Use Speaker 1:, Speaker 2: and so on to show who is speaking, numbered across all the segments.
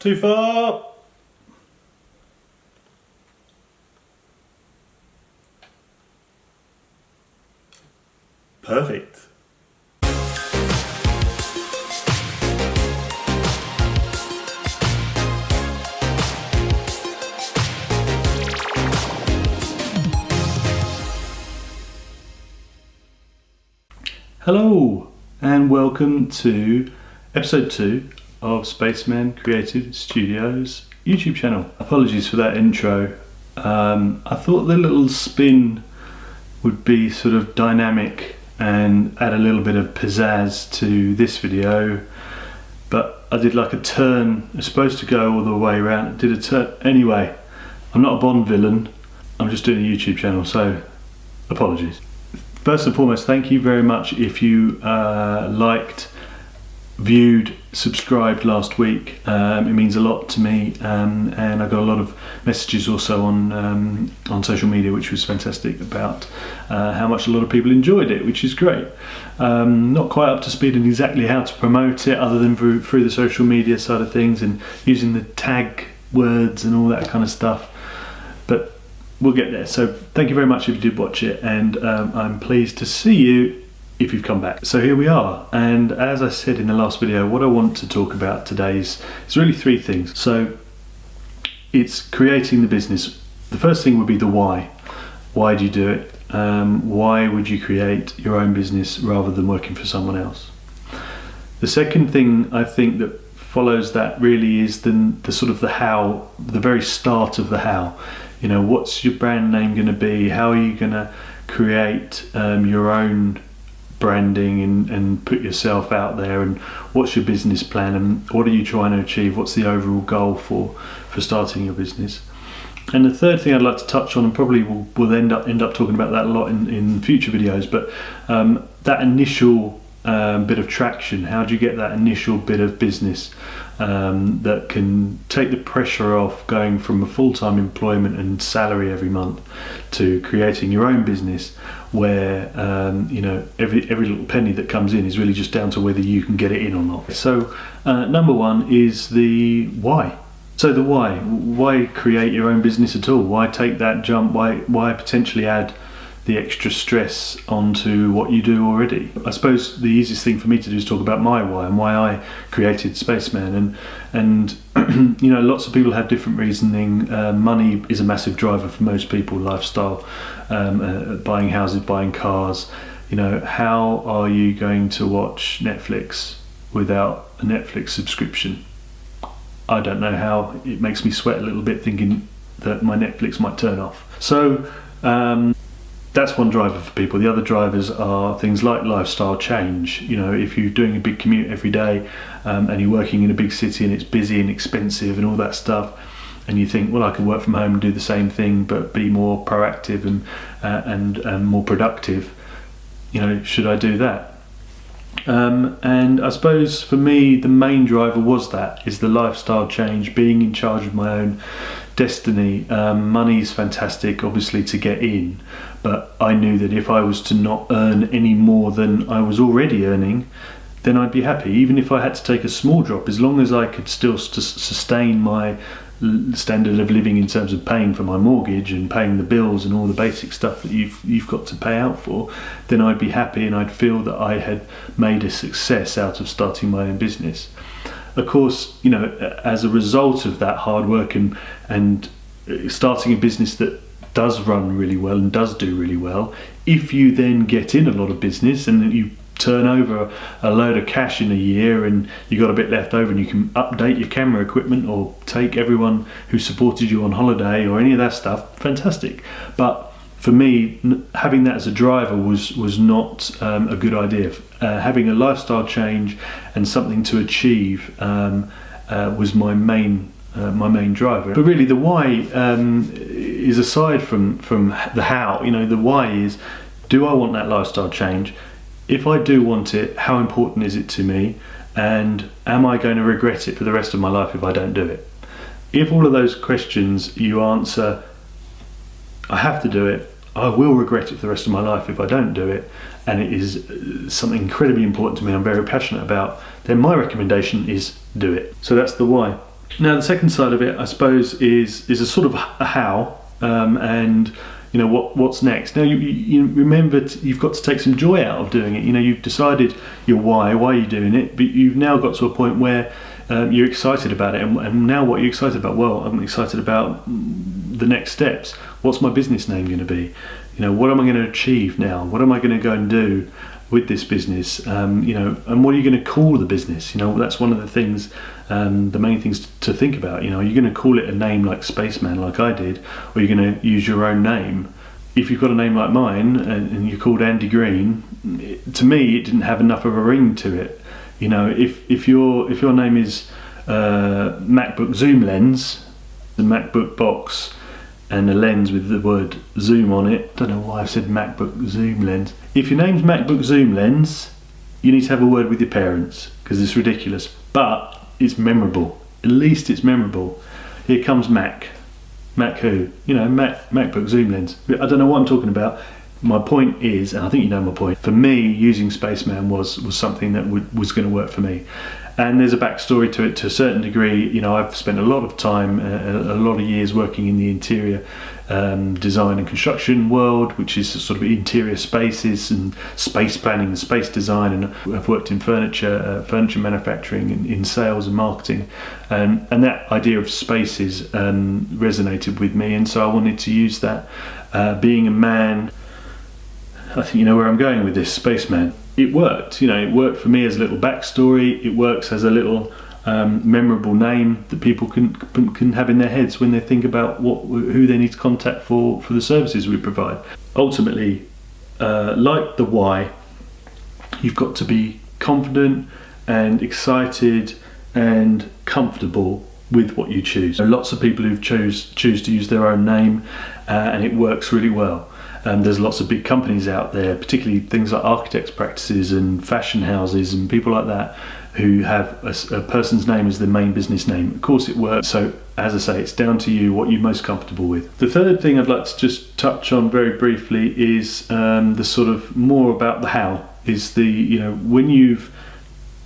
Speaker 1: Too far. Perfect. Hello and welcome to episode 2 of Spaceman Creative Studios YouTube channel. Apologies for that intro. I thought the little spin would be sort of dynamic and add a little bit of pizzazz to this video, but I did like a turn. It's supposed to go all the way around. I did a turn. Anyway, I'm not a Bond villain. I'm just doing a YouTube channel, so apologies. First and foremost, thank you very much if you liked, viewed, subscribed last week. It means a lot to me, and I got a lot of messages also on social media, which was fantastic, about how much a lot of people enjoyed it, which is great. Not quite up to speed on exactly how to promote it, other than through the social media side of things and using the tag words and all that kind of stuff, but we'll get there. So thank you very much if you did watch it, and I'm pleased to see you if you've come back. So here we are, and as I said in the last video, what I want to talk about today is really 3 things. So it's creating the business. The first thing would be the why. Why do you do it? Why would you create your own business rather than working for someone else? The second thing I think that follows that really is the sort of the how, the very start of the how. You know, what's your brand name going to be? How are you going to create your own branding and put yourself out there? And what's your business plan? And what are you trying to achieve? What's the overall goal for starting your business? And the third thing I'd like to touch on, and probably we'll end up talking about that a lot in future videos, but that initial bit of traction. How do you get that initial bit of business that can take the pressure off going from a full-time employment and salary every month to creating your own business, where you know, every little penny that comes in is really just down to whether you can get it in or not. So number one is the why. So the why create your own business at all? Why take that jump? Why potentially add the extra stress onto what you do already? I suppose the easiest thing for me to do is talk about my why and why I created Spaceman, and you know, lots of people have different reasoning. Money is a massive driver for most people. Lifestyle, buying houses, buying cars. You know, how are you going to watch Netflix without a Netflix subscription? I don't know how. It makes me sweat a little bit thinking that my Netflix might turn off. So that's one driver for people. The other drivers are things like lifestyle change. You know, if you're doing a big commute every day and you're working in a big city and it's busy and expensive and all that stuff, and you think, well, I can work from home and do the same thing but be more proactive and more productive. You know, should I do that? And I suppose for me the main driver is the lifestyle change, being in charge of my own destiny. Money's fantastic, obviously, to get in, but I knew that if I was to not earn any more than I was already earning, then I'd be happy, even if I had to take a small drop, as long as I could still sustain my standard of living in terms of paying for my mortgage and paying the bills and all the basic stuff that you've got to pay out for. Then I'd be happy, and I'd feel that I had made a success out of starting my own business. Of course, you know, as a result of that hard work and starting a business that does run really well and does do really well, if you then get in a lot of business and you turn over a load of cash in a year and you got a bit left over, and you can update your camera equipment or take everyone who supported you on holiday or any of that stuff, fantastic. But for me, having that as a driver was not a good idea. Having a lifestyle change and something to achieve was my main driver. But really the why is aside from the how. You know, the why is, do I want that lifestyle change? If I do want it, how important is it to me? And am I going to regret it for the rest of my life if I don't do it? If all of those questions you answer, I have to do it, I will regret it for the rest of my life if I don't do it, and it is something incredibly important to me, I'm very passionate about, then my recommendation is do it. So that's the why. Now, the second side of it, I suppose, is a sort of a how, and what's next. Now, you remember you've got to take some joy out of doing it. You've decided your why are you doing it, but you've now got to a point where you're excited about it. And now, what are you excited about? Well, I'm excited about the next steps. What's my business name going to be? What am I going to achieve now? What am I going to go and do with this business? And what are you going to call the business? That's one of the things, the main things to think about. Are you going to call it a name like Spaceman, like I did, or are you going to use your own name? If you've got a name like mine and you're called Andy Green, to me it didn't have enough of a ring to it. If your name is MacBook Zoom Lens, the MacBook box, and a lens with the word Zoom on it. Don't know why I've said MacBook Zoom Lens. If your name's MacBook Zoom Lens, you need to have a word with your parents, because it's ridiculous, but it's memorable. At least it's memorable. Here comes Mac. Mac who? MacBook Zoom Lens. I don't know what I'm talking about. My point is, and I think you know my point, for me, using Spaceman was something that was going to work for me. And there's a backstory to it to a certain degree. I've spent a lot of time, a lot of years working in the interior design and construction world, which is sort of interior spaces and space planning and space design. And I've worked in furniture manufacturing, in sales and marketing. And that idea of spaces resonated with me. And so I wanted to use that. Being a man, I think you know where I'm going with this, Spaceman. It worked, it worked for me as a little backstory. It works as a little memorable name that people can have in their heads when they think about who they need to contact for the services we provide. Ultimately, like the why, you've got to be confident and excited and comfortable with what you choose. There are lots of people who choose to use their own name, and it works really well. There's lots of big companies out there, particularly things like architects' practices and fashion houses and people like that, who have a person's name as their main business name. Of course it works. So as I say, it's down to you what you're most comfortable with. The third thing I'd like to just touch on very briefly is the sort of more about the how. Is when you've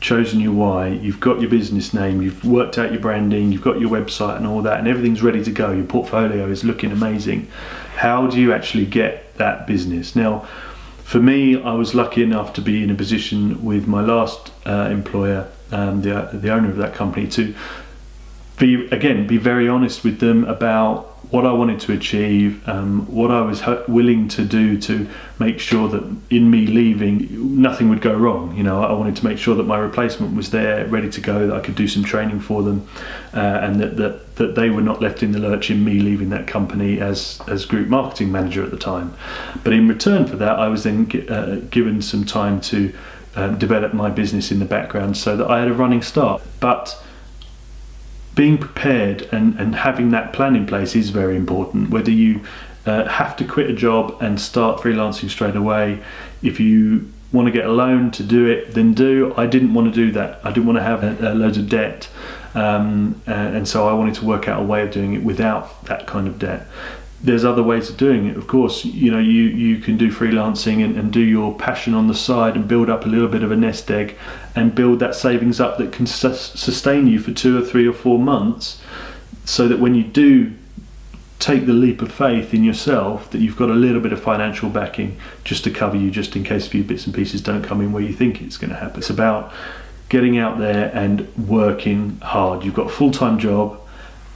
Speaker 1: chosen your why, you've got your business name, you've worked out your branding, you've got your website and all that, and everything's ready to go, your portfolio is looking amazing. How do you actually get that business? Now, for me, I was lucky enough to be in a position with my last employer, the owner of that company, to be very honest with them about what I wanted to achieve, what I was willing to do to make sure that in me leaving, nothing would go wrong. I wanted to make sure that my replacement was there, ready to go, that I could do some training for them, and that they were not left in the lurch in me leaving that company as group marketing manager at the time. But in return for that, I was then given some time to develop my business in the background so that I had a running start. But being prepared and having that plan in place is very important. Whether you have to quit a job and start freelancing straight away, if you want to get a loan to do it, then do. I didn't want to do that. I didn't want to have loads of debt, and so I wanted to work out a way of doing it without that kind of debt. There's other ways of doing it. Of course, you can do freelancing and do your passion on the side and build up a little bit of a nest egg and build that savings up that can sustain you for 2 or 3 or 4 months, so that when you do take the leap of faith in yourself, that you've got a little bit of financial backing just to cover you, just in case a few bits and pieces don't come in where you think it's going to happen. It's about getting out there and working hard. You've got a full-time job,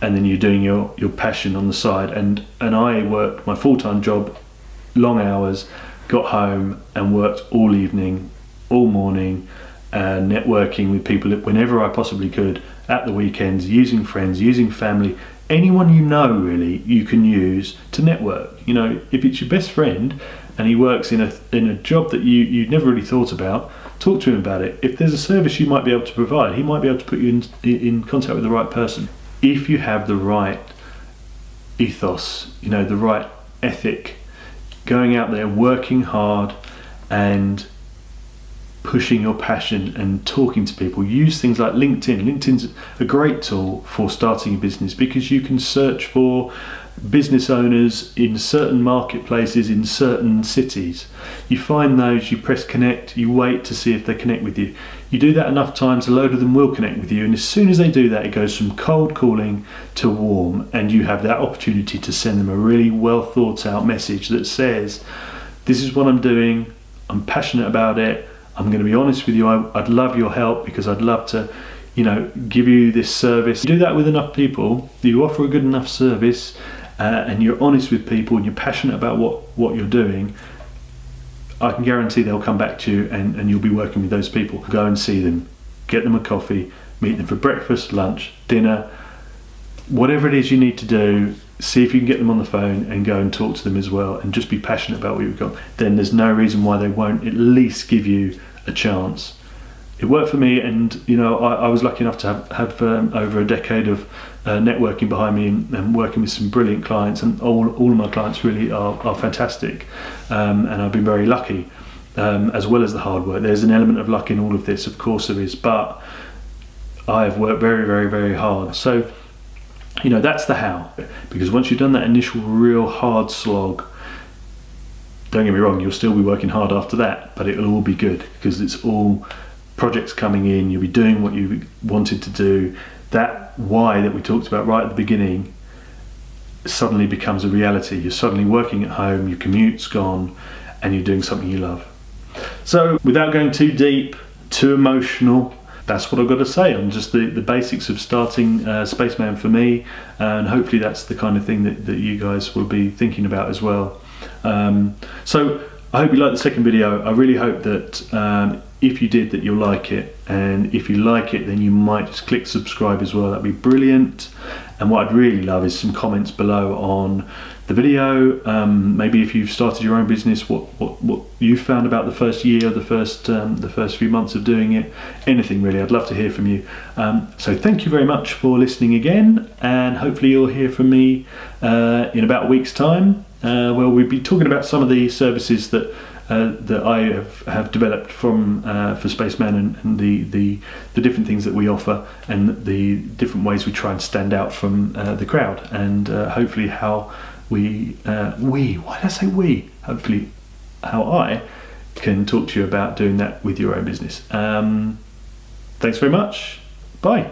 Speaker 1: and then you're doing your passion on the side. And I worked my full-time job, long hours, got home and worked all evening, all morning, networking with people whenever I possibly could, at the weekends, using friends, using family, anyone really you can use to network. If it's your best friend and he works in a job that you never really thought about, talk to him about it. If there's a service you might be able to provide, he might be able to put you in contact with the right person. If you have the right ethos, the right ethic, going out there, working hard and pushing your passion and talking to people, use things like LinkedIn. LinkedIn's a great tool for starting a business, because you can search for business owners in certain marketplaces in certain cities. You find those, you press connect, you wait to see if they connect with you. You do that enough times, a load of them will connect with you, and as soon as they do that, it goes from cold calling to warm, and you have that opportunity to send them a really well thought out message that says, this is what I'm doing, I'm passionate about it, I'm going to be honest with you, I'd love your help because I'd love to, give you this service. You do that with enough people, you offer a good enough service, and you're honest with people and you're passionate about what you're doing, I can guarantee they'll come back to you, and you'll be working with those people. Go and see them, get them a coffee, meet them for breakfast, lunch, dinner, whatever it is you need to do. See if you can get them on the phone and go and talk to them as well, and just be passionate about what you've got. Then there's no reason why they won't at least give you a chance. It worked for me, and I was lucky enough to have over a decade of networking behind me, and working with some brilliant clients, and all of my clients really are fantastic, and I've been very lucky, as well as the hard work. There's an element of luck in all of this, of course there is, but I have worked very, very, very hard. So that's the how, because once you've done that initial real hard slog, don't get me wrong, you'll still be working hard after that, but it'll all be good because it's all projects coming in, you'll be doing what you wanted to do. That why that we talked about right at the beginning suddenly becomes a reality. You're suddenly working at home, your commute's gone, and you're doing something you love. So without going too deep, too emotional, that's what I've got to say on just the basics of starting Spaceman for me, and hopefully that's the kind of thing that you guys will be thinking about as well. So I hope you liked the second video. I really hope that if you did, that you'll like it, and if you like it, then you might just click subscribe as well. That'd be brilliant. And what I'd really love is some comments below on the video. Maybe if you've started your own business, what you found about the first year, the first few months of doing it, anything really. I'd love to hear from you. So thank you very much for listening again, and hopefully you'll hear from me in about a week's time, where we'll be talking about some of the services that I have developed for Spaceman, and the different things that we offer, and the different ways we try and stand out from the crowd, and hopefully how why did I say we? Hopefully how I can talk to you about doing that with your own business. Thanks very much. Bye.